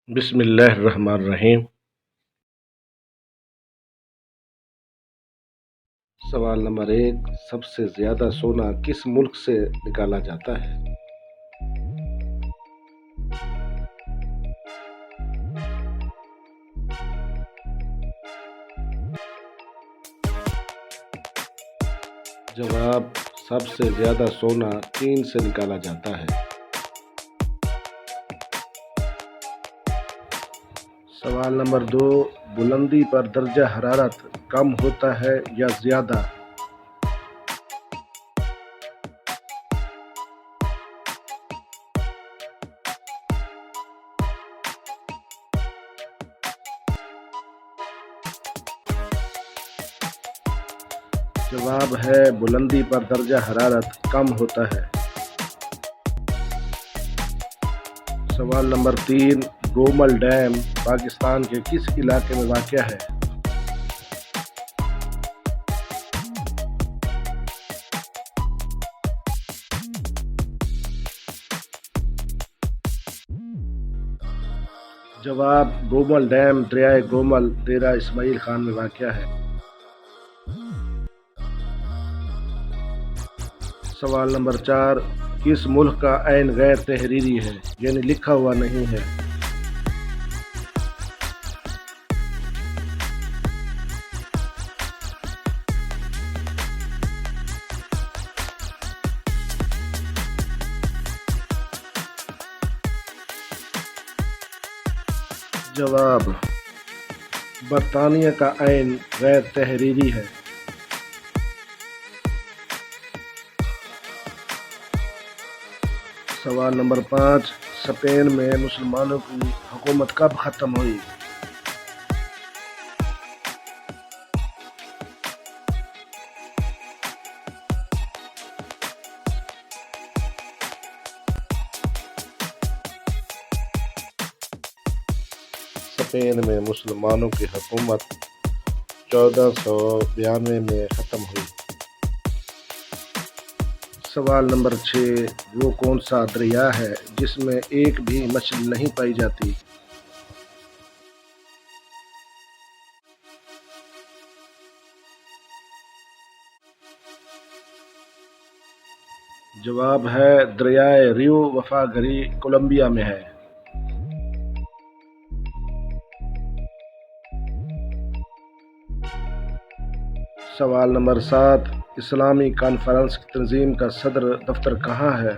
بسم اللہ الرحمن الرحیم۔ سوال نمبر 1، سب سے زیادہ سونا کس ملک سے نکالا جاتا ہے؟ جواب، سب سے زیادہ سونا چین سے نکالا جاتا ہے۔ سوال نمبر 2، بلندی پر درجہ حرارت کم ہوتا ہے یا زیادہ؟ جواب ہے بلندی پر درجہ حرارت کم ہوتا ہے۔ سوال نمبر 3، گومل ڈیم پاکستان کے کس علاقے میں واقع ہے؟ جواب، گومل ڈیم دریائے گومل، ڈیرہ اسماعیل خان میں واقع ہے۔ سوال نمبر 4، کس ملک کا آئین غیر تحریری ہے یعنی لکھا ہوا نہیں ہے؟ جواب، برطانیہ کا آئین غیر تحریری ہے۔ سوال نمبر 5، اسپین میں مسلمانوں کی حکومت کب ختم ہوئی؟ اسپین میں مسلمانوں کی حکومت 1492 میں ختم ہوئی۔ سوال نمبر 6، وہ کون سا دریا ہے جس میں ایک بھی مچھلی نہیں پائی جاتی؟ جواب ہے دریائے ریو وفاگری، کولمبیا میں ہے۔ سوال نمبر 7، اسلامی کانفرنس کی تنظیم کا صدر دفتر کہاں ہے؟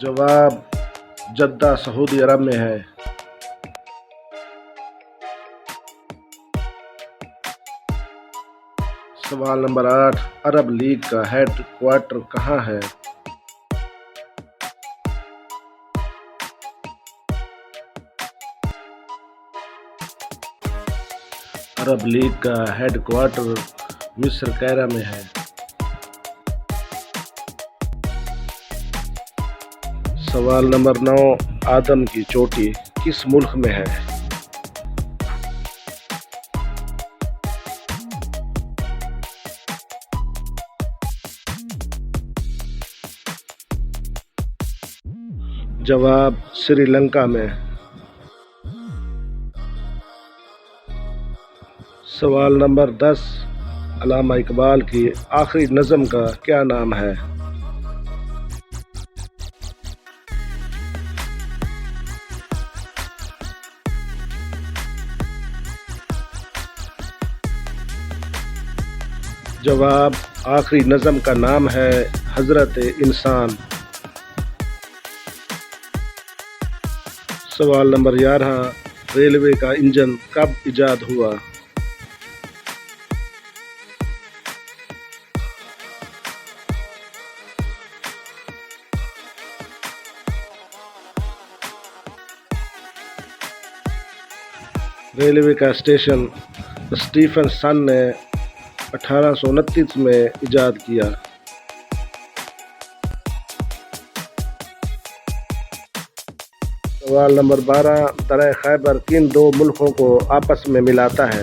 جواب، جدہ، سعودی عرب میں ہے۔ سوال نمبر 8، عرب لیگ کا ہیڈ کوارٹر کہاں ہے؟ عرب لیگ کا ہیڈ کوارٹر مصر قاہرہ میں ہے۔ سوال نمبر 9، آدم کی چوٹی کس ملک میں ہے؟ جواب، سری لنکا میں۔ سوال نمبر 10، علامہ اقبال کی آخری نظم کا کیا نام ہے؟ جواب، آخری نظم کا نام ہے حضرت انسان۔ سوال نمبر 11، ریلوے کا انجن کب ایجاد ہوا؟ ریلوے کا اسٹیشن اسٹیفن سن نے 1829 میں ایجاد کیا۔ سوال نمبر 12، درہ خیبر کن دو ملکوں کو آپس میں ملاتا ہے؟